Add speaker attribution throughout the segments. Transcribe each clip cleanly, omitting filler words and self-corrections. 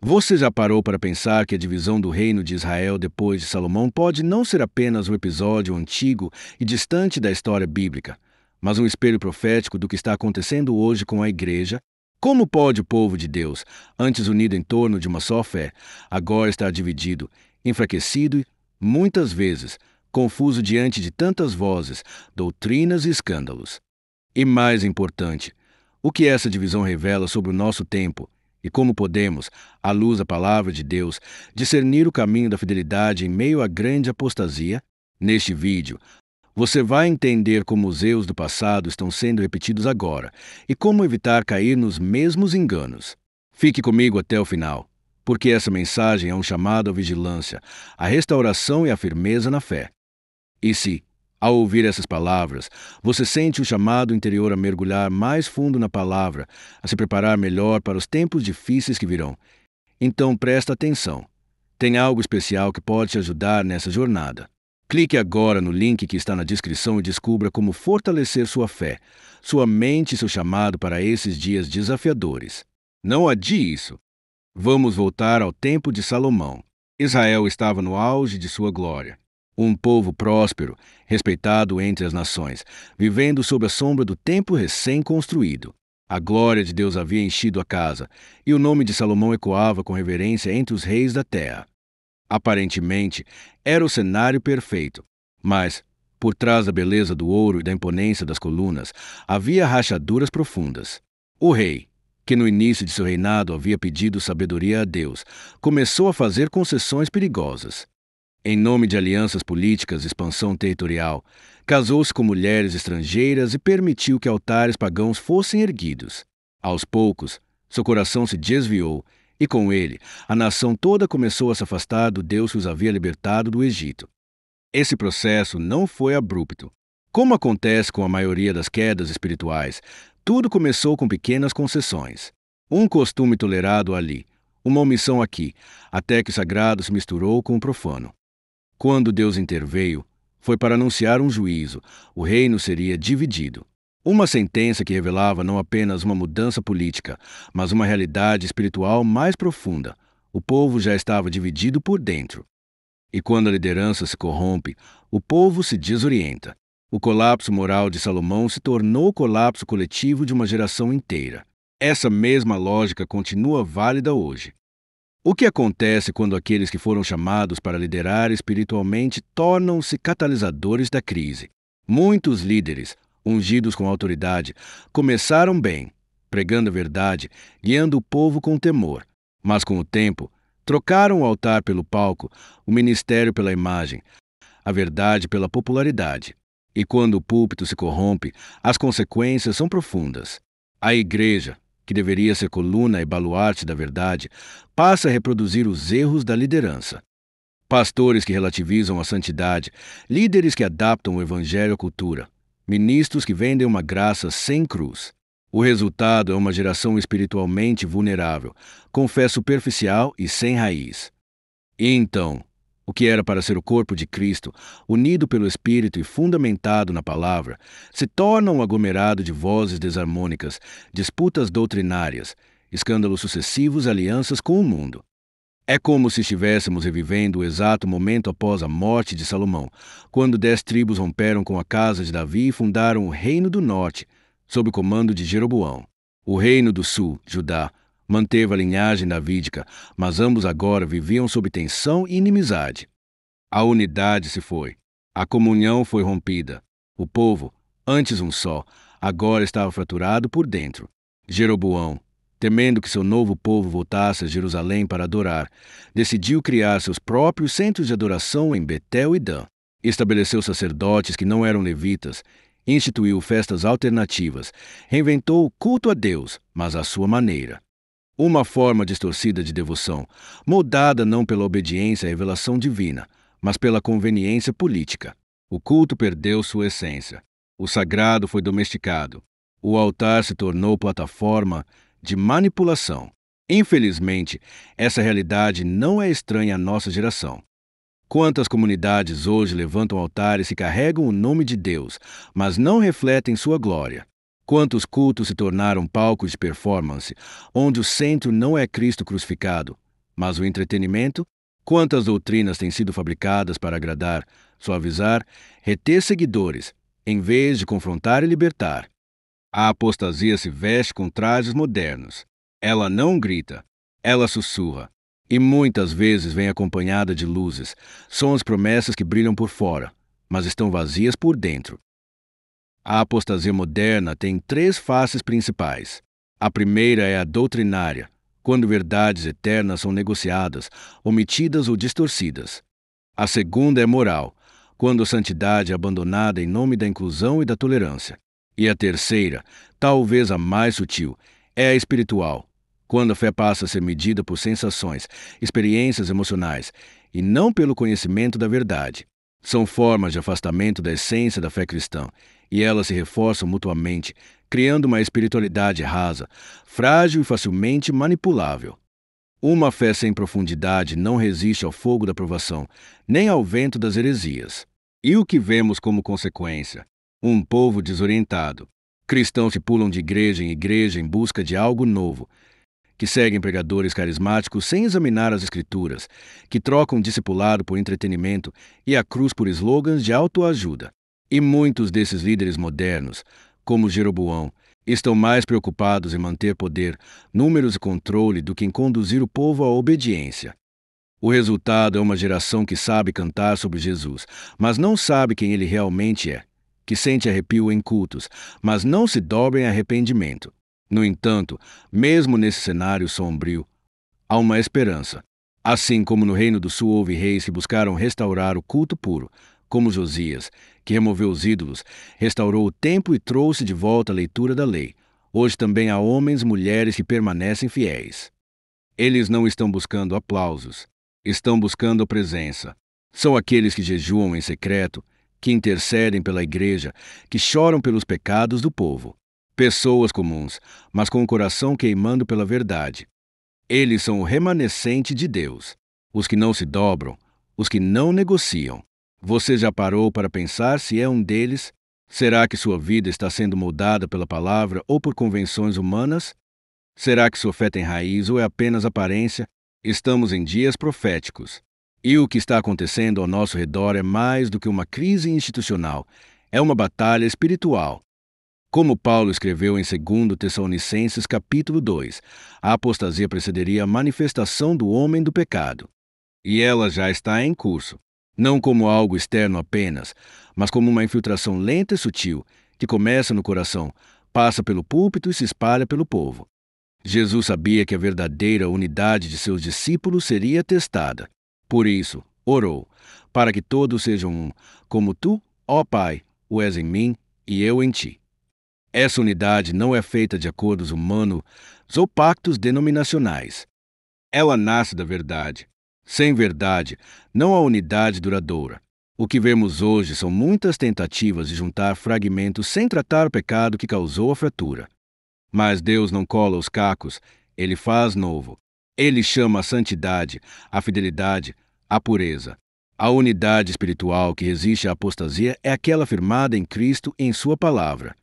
Speaker 1: Você já parou para pensar que a divisão do reino de Israel depois de Salomão pode não ser apenas um episódio antigo e distante da história bíblica, mas um espelho profético do que está acontecendo hoje com a igreja? Como pode o povo de Deus, antes unido em torno de uma só fé, agora estar dividido, enfraquecido e, muitas vezes, confuso diante de tantas vozes, doutrinas e escândalos? E mais importante, o que essa divisão revela sobre o nosso tempo e como podemos, à luz da palavra de Deus, discernir o caminho da fidelidade em meio à grande apostasia? Neste vídeo, você vai entender como os erros do passado estão sendo repetidos agora e como evitar cair nos mesmos enganos. Fique comigo até o final, porque essa mensagem é um chamado à vigilância, à restauração e à firmeza na fé. E se, ao ouvir essas palavras, você sente o chamado interior a mergulhar mais fundo na palavra, a se preparar melhor para os tempos difíceis que virão, então presta atenção. Tem algo especial que pode te ajudar nessa jornada. Clique agora no link que está na descrição e descubra como fortalecer sua fé, sua mente e seu chamado para esses dias desafiadores. Não adie isso. Vamos voltar ao tempo de Salomão. Israel estava no auge de sua glória. Um povo próspero, respeitado entre as nações, vivendo sob a sombra do templo recém-construído. A glória de Deus havia enchido a casa, e o nome de Salomão ecoava com reverência entre os reis da terra. Aparentemente, era o cenário perfeito, mas, por trás da beleza do ouro e da imponência das colunas, havia rachaduras profundas. O rei, que no início de seu reinado havia pedido sabedoria a Deus, começou a fazer concessões perigosas. Em nome de alianças políticas e expansão territorial, casou-se com mulheres estrangeiras e permitiu que altares pagãos fossem erguidos. Aos poucos, seu coração se desviou e, com ele, a nação toda começou a se afastar do Deus que os havia libertado do Egito. Esse processo não foi abrupto. Como acontece com a maioria das quedas espirituais, tudo começou com pequenas concessões. Um costume tolerado ali, uma omissão aqui, até que o sagrado se misturou com o profano. Quando Deus interveio, foi para anunciar um juízo. O reino seria dividido. Uma sentença que revelava não apenas uma mudança política, mas uma realidade espiritual mais profunda. O povo já estava dividido por dentro. E quando a liderança se corrompe, o povo se desorienta. O colapso moral de Salomão se tornou o colapso coletivo de uma geração inteira. Essa mesma lógica continua válida hoje. O que acontece quando aqueles que foram chamados para liderar espiritualmente tornam-se catalisadores da crise? Muitos líderes, ungidos com autoridade, começaram bem, pregando a verdade, guiando o povo com temor. Mas com o tempo, trocaram o altar pelo palco, o ministério pela imagem, a verdade pela popularidade. E quando o púlpito se corrompe, as consequências são profundas. A igreja, que deveria ser coluna e baluarte da verdade, passa a reproduzir os erros da liderança. Pastores que relativizam a santidade, líderes que adaptam o evangelho à cultura, ministros que vendem uma graça sem cruz. O resultado é uma geração espiritualmente vulnerável, com fé superficial e sem raiz. E então, o que era para ser o corpo de Cristo, unido pelo Espírito e fundamentado na palavra, se torna um aglomerado de vozes desarmônicas, disputas doutrinárias, escândalos sucessivos e alianças com o mundo. É como se estivéssemos revivendo o exato momento após a morte de Salomão, quando 10 tribos romperam com a casa de Davi e fundaram o Reino do Norte, sob o comando de Jeroboão. O Reino do Sul, Judá, manteve a linhagem davídica, mas ambos agora viviam sob tensão e inimizade. A unidade se foi. A comunhão foi rompida. O povo, antes um só, agora estava fraturado por dentro. Jeroboão, temendo que seu novo povo voltasse a Jerusalém para adorar, decidiu criar seus próprios centros de adoração em Betel e Dan. Estabeleceu sacerdotes que não eram levitas, instituiu festas alternativas, reinventou o culto a Deus, mas à sua maneira. Uma forma distorcida de devoção, moldada não pela obediência à revelação divina, mas pela conveniência política. O culto perdeu sua essência. O sagrado foi domesticado. O altar se tornou plataforma de manipulação. Infelizmente, essa realidade não é estranha à nossa geração. Quantas comunidades hoje levantam altares e carregam o nome de Deus, mas não refletem sua glória? Quantos cultos se tornaram palcos de performance, onde o centro não é Cristo crucificado, Mas o entretenimento? Quantas doutrinas têm sido fabricadas para agradar, suavizar, reter seguidores, em vez de confrontar e libertar? A apostasia se veste com trajes modernos. Ela não grita, ela sussurra. E muitas vezes vem acompanhada de luzes. São as promessas que brilham por fora, mas estão vazias por dentro. A apostasia moderna tem 3 faces principais. A primeira é a doutrinária, quando verdades eternas são negociadas, omitidas ou distorcidas. A segunda é moral, quando a santidade é abandonada em nome da inclusão e da tolerância. E a terceira, talvez a mais sutil, é a espiritual, quando a fé passa a ser medida por sensações, experiências emocionais, e não pelo conhecimento da verdade. São formas de afastamento da essência da fé cristã, e elas se reforçam mutuamente, criando uma espiritualidade rasa, frágil e facilmente manipulável. Uma fé sem profundidade não resiste ao fogo da provação, nem ao vento das heresias. E o que vemos como consequência? Um povo desorientado. Cristãos que pulam de igreja em igreja em busca de algo novo, que seguem pregadores carismáticos sem examinar as Escrituras, que trocam discipulado por entretenimento e a cruz por slogans de autoajuda. E muitos desses líderes modernos, como Jeroboão, estão mais preocupados em manter poder, números e controle do que em conduzir o povo à obediência. O resultado é uma geração que sabe cantar sobre Jesus, mas não sabe quem ele realmente é, que sente arrepio em cultos, mas não se dobra em arrependimento. No entanto, mesmo nesse cenário sombrio, há uma esperança. Assim como no Reino do Sul houve reis que buscaram restaurar o culto puro, como Josias, que removeu os ídolos, restaurou o templo e trouxe de volta a leitura da lei. Hoje também há homens e mulheres que permanecem fiéis. Eles não estão buscando aplausos, estão buscando a presença. São aqueles que jejuam em secreto, que intercedem pela igreja, que choram pelos pecados do povo. Pessoas comuns, mas com o coração queimando pela verdade. Eles são o remanescente de Deus, os que não se dobram, os que não negociam. Você já parou para pensar se é um deles? Será que sua vida está sendo moldada pela palavra ou por convenções humanas? Será que sua fé tem raiz ou é apenas aparência? Estamos em dias proféticos. E o que está acontecendo ao nosso redor é mais do que uma crise institucional, é uma batalha espiritual. Como Paulo escreveu em 2 Tessalonicenses capítulo 2, a apostasia precederia a manifestação do homem do pecado. E ela já está em curso, não como algo externo apenas, mas como uma infiltração lenta e sutil, que começa no coração, passa pelo púlpito e se espalha pelo povo. Jesus sabia que a verdadeira unidade de seus discípulos seria testada. Por isso, orou, para que todos sejam um, como tu, ó Pai, o és em mim e eu em ti. Essa unidade não é feita de acordos humanos ou pactos denominacionais. Ela nasce da verdade. Sem verdade, não há unidade duradoura. O que vemos hoje são muitas tentativas de juntar fragmentos sem tratar o pecado que causou a fratura. Mas Deus não cola os cacos, Ele faz novo. Ele chama a santidade, a fidelidade, a pureza. A unidade espiritual que resiste à apostasia é aquela firmada em Cristo em Sua palavra.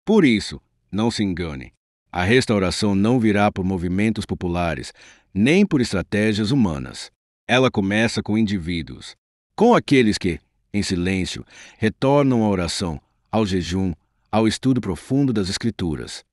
Speaker 1: Por isso, não se engane. A restauração não virá por movimentos populares, nem por estratégias humanas. Ela começa com indivíduos, com aqueles que, em silêncio, retornam à oração, ao jejum, ao estudo profundo das Escrituras.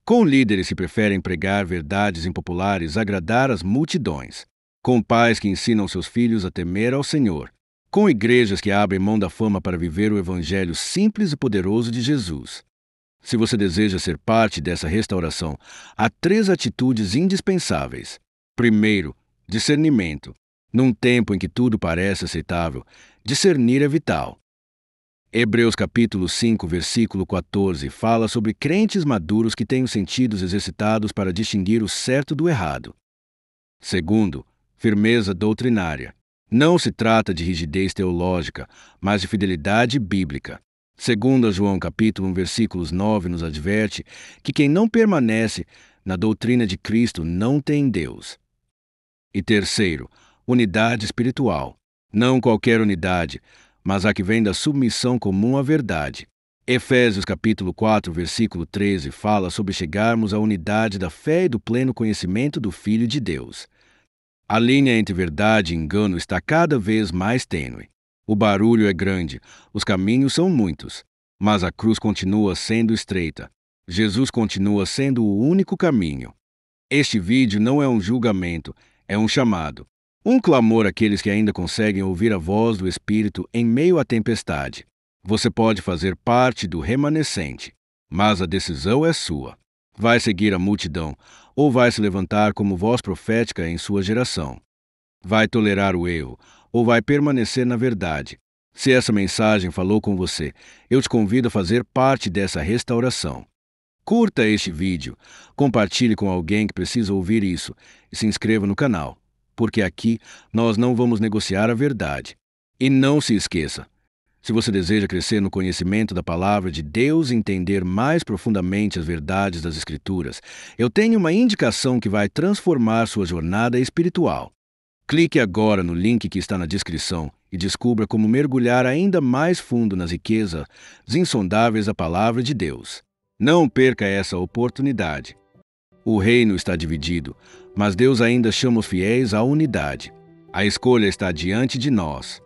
Speaker 1: Com líderes que preferem pregar verdades impopulares, agradar as multidões. Com pais que ensinam seus filhos a temer ao Senhor. Com igrejas que abrem mão da fama para viver o evangelho simples e poderoso de Jesus. Se você deseja ser parte dessa restauração, há 3 atitudes indispensáveis. Primeiro, discernimento. Num tempo em que tudo parece aceitável, discernir é vital. Hebreus capítulo 5, versículo 14, fala sobre crentes maduros que têm os sentidos exercitados para distinguir o certo do errado. Segundo, firmeza doutrinária. Não se trata de rigidez teológica, mas de fidelidade bíblica. Segundo João capítulo 1, versículos 9, nos adverte que quem não permanece na doutrina de Cristo não tem Deus. E terceiro, unidade espiritual. Não qualquer unidade, mas a que vem da submissão comum à verdade. Efésios capítulo 4, versículo 13 fala sobre chegarmos à unidade da fé e do pleno conhecimento do Filho de Deus. A linha entre verdade e engano está cada vez mais tênue. O barulho é grande, os caminhos são muitos, mas a cruz continua sendo estreita. Jesus continua sendo o único caminho. Este vídeo não é um julgamento, é um chamado. Um clamor àqueles que ainda conseguem ouvir a voz do Espírito em meio à tempestade. Você pode fazer parte do remanescente, mas a decisão é sua. Vai seguir a multidão ou vai se levantar como voz profética em sua geração? Vai tolerar o erro ou vai permanecer na verdade? Se essa mensagem falou com você, eu te convido a fazer parte dessa restauração. Curta este vídeo, compartilhe com alguém que precisa ouvir isso e se inscreva no canal, porque aqui nós não vamos negociar a verdade. E não se esqueça, se você deseja crescer no conhecimento da palavra de Deus e entender mais profundamente as verdades das Escrituras, eu tenho uma indicação que vai transformar sua jornada espiritual. Clique agora no link que está na descrição e descubra como mergulhar ainda mais fundo nas riquezas insondáveis da palavra de Deus. Não perca essa oportunidade. O reino está dividido, mas Deus ainda chama os fiéis à unidade. A escolha está diante de nós.